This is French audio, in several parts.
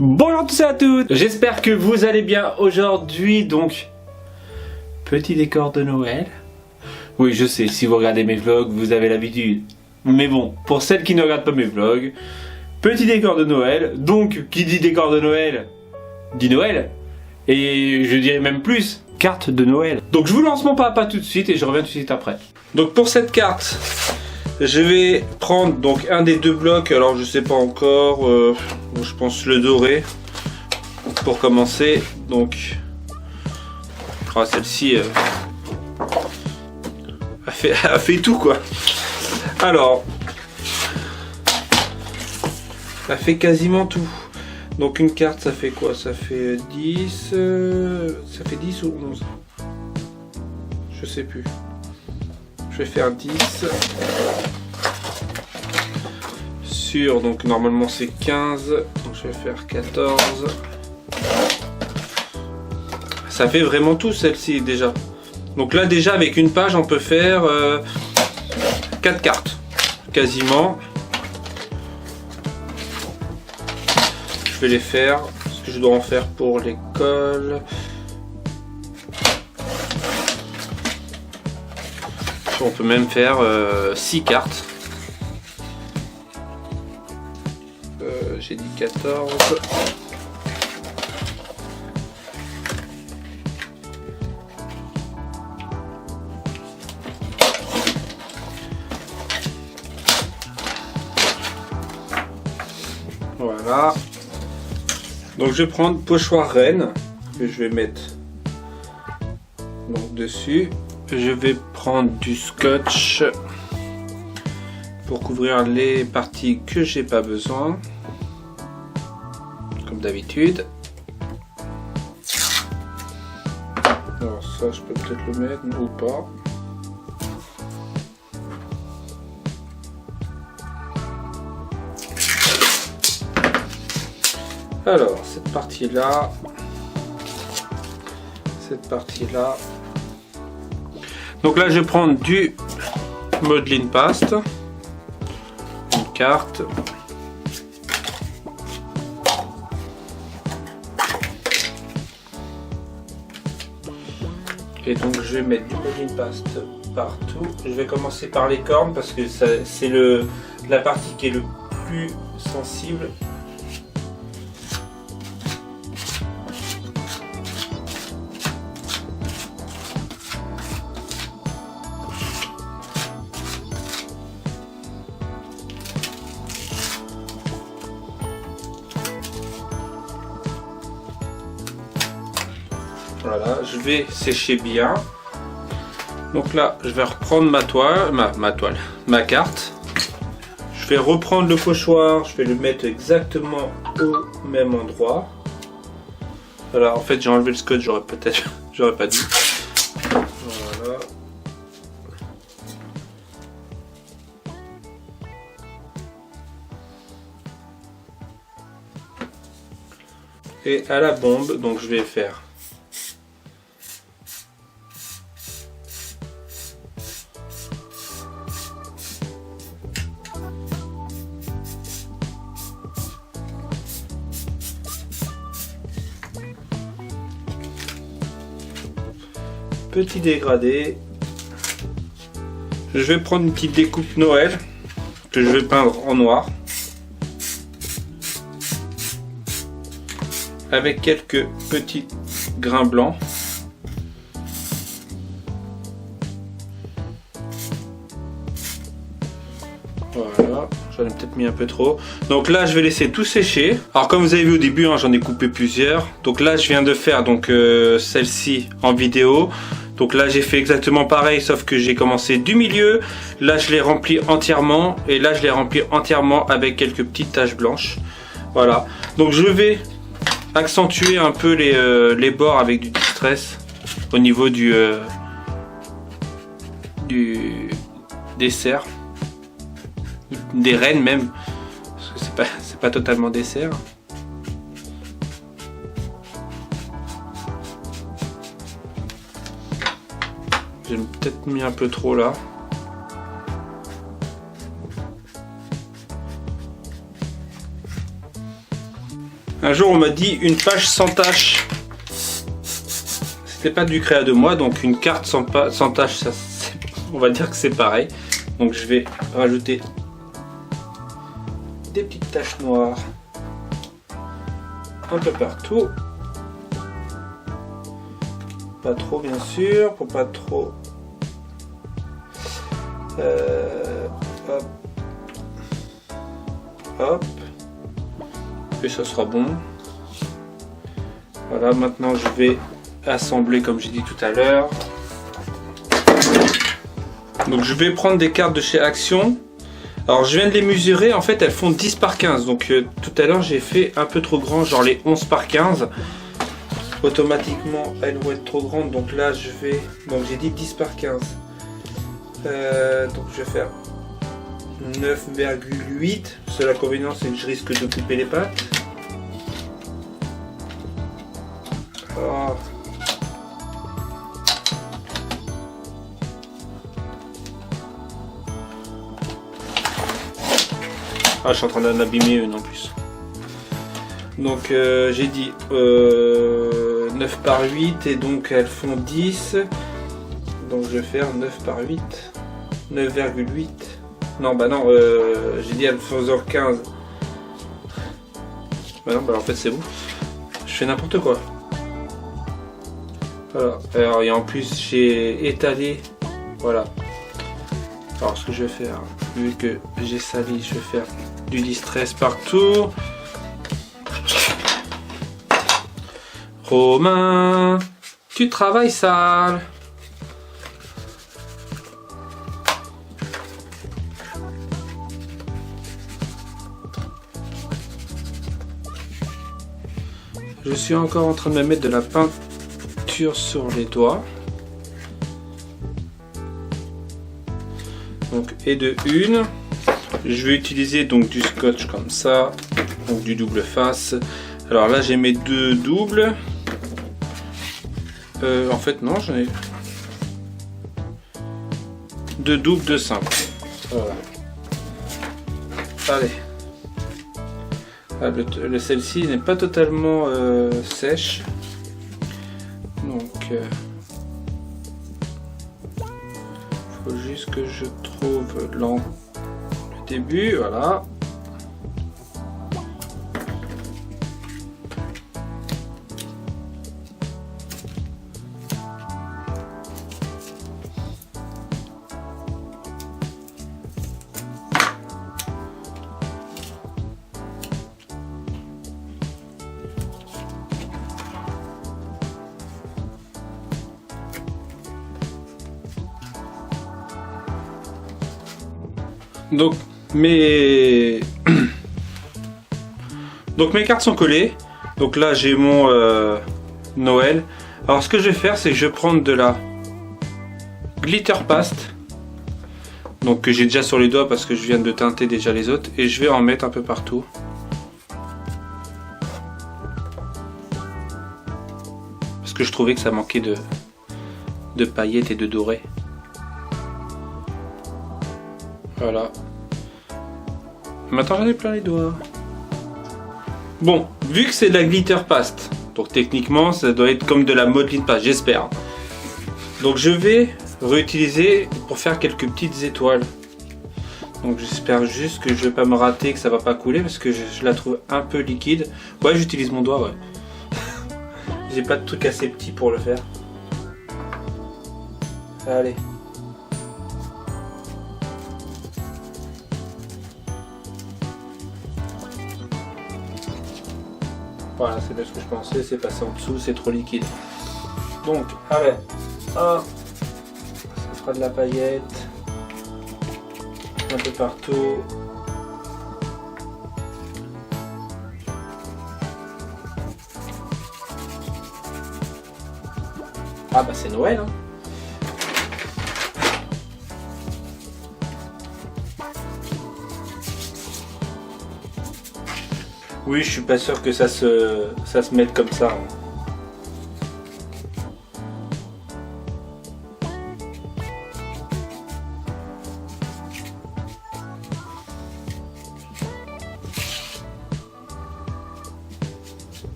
Bonjour à tous et à toutes, j'espère que vous allez bien aujourd'hui. Donc, petit décor de Noël. Oui, je sais, si vous regardez mes vlogs, vous avez l'habitude. Mais bon, pour celles qui ne regardent pas mes vlogs, petit décor de Noël. Donc, qui dit décor de Noël, dit Noël. Et je dirais même plus, carte de Noël. Donc, je vous lance mon papa tout de suite et je reviens tout de suite après. Donc, pour cette carte, je vais prendre donc un des deux blocs. Alors, je sais pas encore, je pense le doré pour commencer. Donc, celle-ci a fait tout quoi. Alors, elle fait quasiment tout. Donc une carte ça fait quoi? Ça fait 10 ça fait 10 ou 11, je sais plus. Je vais faire 10 sur, donc normalement c'est 15, donc je vais faire 14. Ça fait vraiment tout celle-ci déjà. Donc là déjà avec une page on peut faire 4 cartes quasiment. Je vais les faire, ce que je dois en faire pour l'école. On peut même faire 6 cartes. J'ai dit 14. Voilà. Donc je vais prendre pochoir reine que je vais mettre donc dessus. Je vais prendre du scotch pour couvrir les parties que j'ai pas besoin, comme d'habitude. Alors ça je peux peut-être le mettre ou pas. Alors, cette partie-là, Donc là, je vais prendre du modeling paste, une carte. Et donc, je vais mettre du modeling paste partout. Je vais commencer par les cornes parce que c'est la partie qui est le plus sensible. Voilà, je vais sécher bien. Donc là, je vais reprendre ma carte. Je vais reprendre le pochoir, je vais le mettre exactement au même endroit. Voilà, en fait, j'ai enlevé le scotch, j'aurais pas dit. Voilà. Et à la bombe, donc je vais faire petit dégradé. Je vais prendre une petite découpe Noël que je vais peindre en noir avec quelques petits grains blancs. Voilà, j'en ai peut-être mis un peu trop. Donc là, je vais laisser tout sécher. Alors comme vous avez vu au début, hein, j'en ai coupé plusieurs. Donc là, je viens de faire donc celle-ci en vidéo. Donc là, j'ai fait exactement pareil, sauf que j'ai commencé du milieu. Là, je l'ai rempli entièrement. Et là, je l'ai rempli entièrement avec quelques petites taches blanches. Voilà. Donc je vais accentuer un peu les bords avec du distress au niveau du dessert. Des rennes même. Parce que c'est pas totalement dessert. J'ai peut-être mis un peu trop là. Un jour on m'a dit une page sans tâche. C'était pas du créa de moi, donc une carte sans tâche, ça, on va dire que c'est pareil. Donc je vais rajouter des petites taches noires un peu partout. Pas trop bien sûr, pour pas trop... hop. Hop. Et ça sera bon. Voilà, maintenant je vais assembler comme j'ai dit tout à l'heure. Donc je vais prendre des cartes de chez Action. Alors je viens de les mesurer, en fait elles font 10 par 15. Donc tout à l'heure j'ai fait un peu trop grand, genre les 11 par 15. Automatiquement elles vont être trop grandes, donc là je vais... Donc j'ai dit 10 par 15. Donc je vais faire 9,8. Seul inconvénient c'est que je risque de couper les pattes. Oh. Ah, je suis en train d'en abîmer une en plus. Donc j'ai dit 9 par 8 et donc elles font 10. Donc je vais faire 9 par 8. 9,8. Non, bah non, j'ai dit elles font 15. Bah non, bah en fait c'est bon. Je fais n'importe quoi. Voilà. Alors et en plus j'ai étalé. Voilà. Alors ce que je vais faire, vu que j'ai sali, je vais faire du distress partout. Romain, tu travailles sale. Je suis encore en train de me mettre de la peinture sur les doigts. Donc, et de une, je vais utiliser donc du scotch comme ça, donc du double face. Alors là j'ai mes deux doubles. En fait non, j'en ai deux doubles, deux simples. Voilà. Allez. Ah, celle-ci n'est pas totalement sèche. Donc faut juste que je trouve le début, voilà. Donc mes cartes sont collées. Donc là j'ai mon Noël. Alors ce que je vais faire, c'est que je vais prendre de la glitter paste, donc que j'ai déjà sur les doigts parce que je viens de teinter déjà les autres, et je vais en mettre un peu partout. Parce que je trouvais que ça manquait de paillettes et de doré. Voilà. Maintenant j'en ai plein les doigts. Bon, vu que c'est de la glitter paste, donc techniquement ça doit être comme de la modeline paste, j'espère. Donc je vais réutiliser pour faire quelques petites étoiles. Donc j'espère juste que je vais pas me rater, que ça va pas couler parce que je la trouve un peu liquide. Ouais, j'utilise mon doigt, ouais. J'ai pas de truc assez petit pour le faire. Allez. Voilà, c'est bien ce que je pensais, c'est passé en dessous, c'est trop liquide. Donc, allez, ça fera de la paillette, un peu partout. Ah bah c'est Noël, hein. Oui, je suis pas sûr que ça se mette comme ça.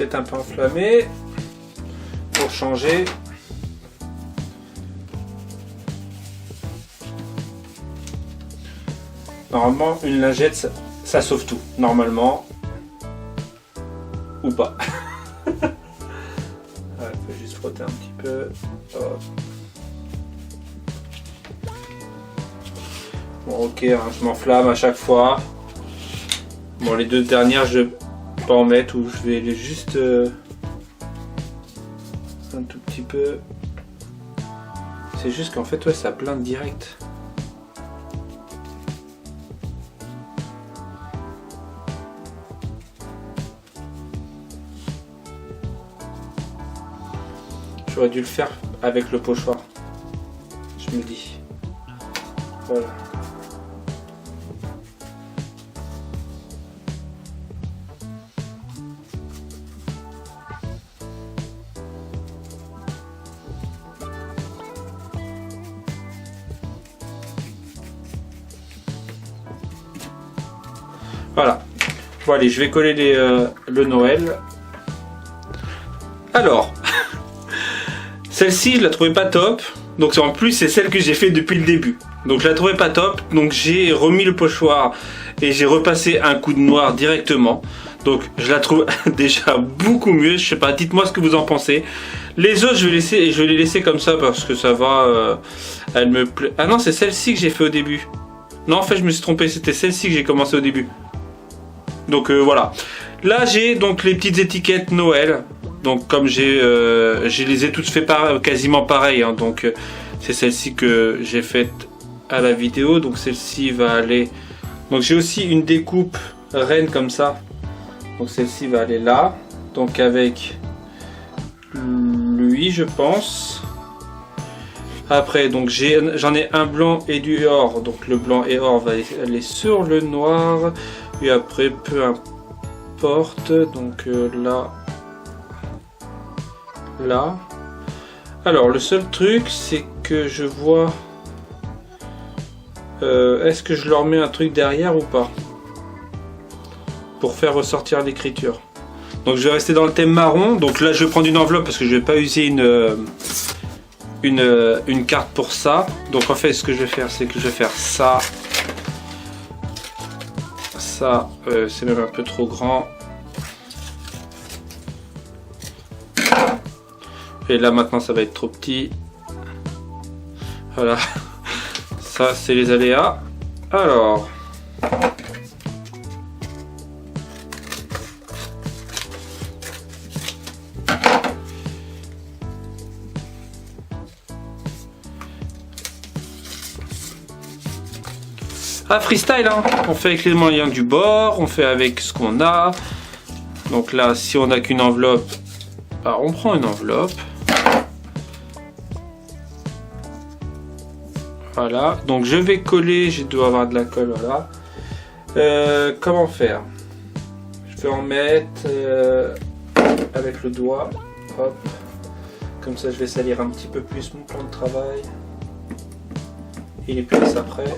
peut-être un peu enflammé. Pour changer. Normalement, une lingette, ça sauve tout. Normalement. Ou pas. Ouais, faut juste frotter un petit peu. Hop. Bon, ok, hein, je m'enflamme à chaque fois. Bon, les deux dernières, je vais pas en mettre ou je vais les juste un tout petit peu. C'est juste qu'en fait, ouais, ça blinde direct. J'aurais dû le faire avec le pochoir. Je me dis. Voilà. Voilà. Bon allez, je vais coller le Noël. Alors, celle-ci, je la trouvais pas top. Donc en plus, c'est celle que j'ai fait depuis le début. Donc je la trouvais pas top. Donc j'ai remis le pochoir et j'ai repassé un coup de noir directement. Donc je la trouve déjà beaucoup mieux. Je sais pas, dites-moi ce que vous en pensez. Les autres, je vais les laisser comme ça parce que ça va. Elle me plaît. Ah non, c'est celle-ci que j'ai fait au début. Non, en fait, je me suis trompé. C'était celle-ci que j'ai commencé au début. Donc voilà. Là, j'ai donc les petites étiquettes Noël. Donc comme je les ai toutes fait quasiment pareil. Hein. Donc c'est celle-ci que j'ai faite à la vidéo. Donc celle-ci va aller. Donc j'ai aussi une découpe reine comme ça. Donc celle-ci va aller là. Donc avec lui, je pense. Après, donc j'en ai un blanc et du or. Donc le blanc et or va aller sur le noir. Et après, peu importe. Donc là. Là. Alors, le seul truc, c'est que je vois... est-ce que je leur mets un truc derrière ou pas? Pour faire ressortir l'écriture. Donc, je vais rester dans le thème marron. Donc là, je vais prendre une enveloppe parce que je vais pas user une carte pour ça. Donc, en fait, ce que je vais faire, c'est que je vais faire ça. Ça, c'est même un peu trop grand. Et là maintenant ça va être trop petit. Voilà. Ça c'est les aléas. Alors. Ah, freestyle hein. On fait avec les moyens du bord, on fait avec ce qu'on a. Donc là si on n'a qu'une enveloppe, bah, on prend une enveloppe. Voilà, donc je vais coller, je dois avoir de la colle, voilà. Comment faire? Je vais en mettre avec le doigt, hop. Comme ça je vais salir un petit peu plus mon plan de travail. Et les pièces après.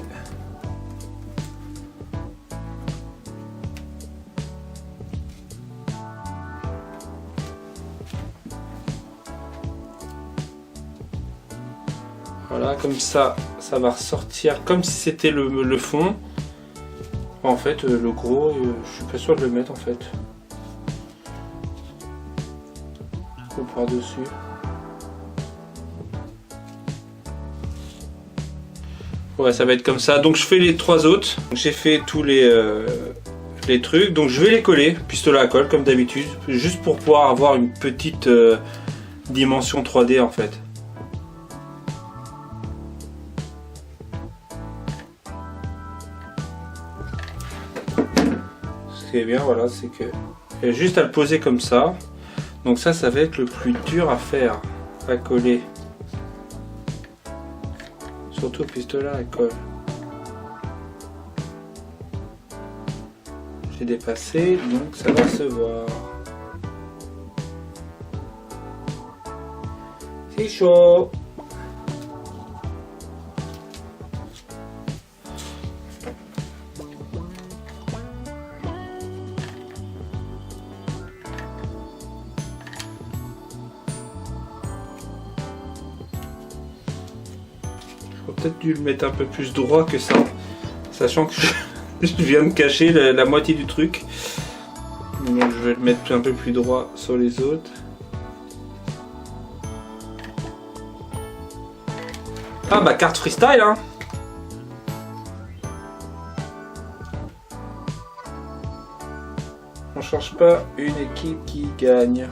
Voilà, comme ça, ça va ressortir comme si c'était le fond. En fait, le gros, je suis pas sûr de le mettre en fait. Ou par-dessus. Ouais, ça va être comme ça. Donc je fais les trois autres. J'ai fait tous les trucs. Donc je vais les coller, pistolet à colle comme d'habitude. Juste pour pouvoir avoir une petite dimension 3D en fait. Ce qui est bien, voilà, c'est que il y a juste à le poser comme ça. Donc ça va être le plus dur à faire, à coller. Surtout le pistolet à colle. J'ai dépassé, donc ça va se voir. C'est chaud. peut-être dû le mettre un peu plus droit que ça. Sachant que je viens de cacher la moitié du truc. Donc je vais le mettre un peu plus droit sur les autres. Ah bah carte freestyle hein. On cherche pas une équipe qui gagne.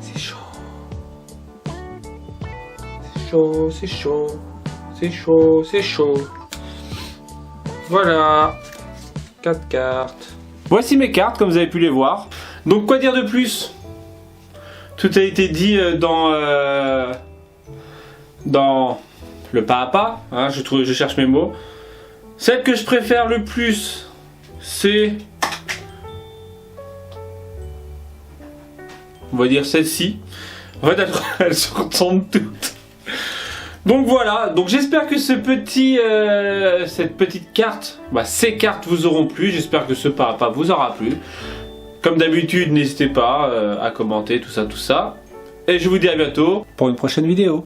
C'est chaud. C'est chaud, c'est chaud. C'est chaud, c'est chaud. Voilà. 4 cartes. Voici mes cartes comme vous avez pu les voir. Donc quoi dire de plus? Tout a été dit dans le pas à pas, hein, je cherche mes mots. Celle que je préfère le plus, c'est... On va dire celle-ci. En fait, elles se ressemblent toutes. Donc voilà, donc j'espère que cette petite carte, ces cartes vous auront plu. J'espère que ce pas à pas vous aura plu. Comme d'habitude, n'hésitez pas à commenter tout ça. Et je vous dis à bientôt pour une prochaine vidéo.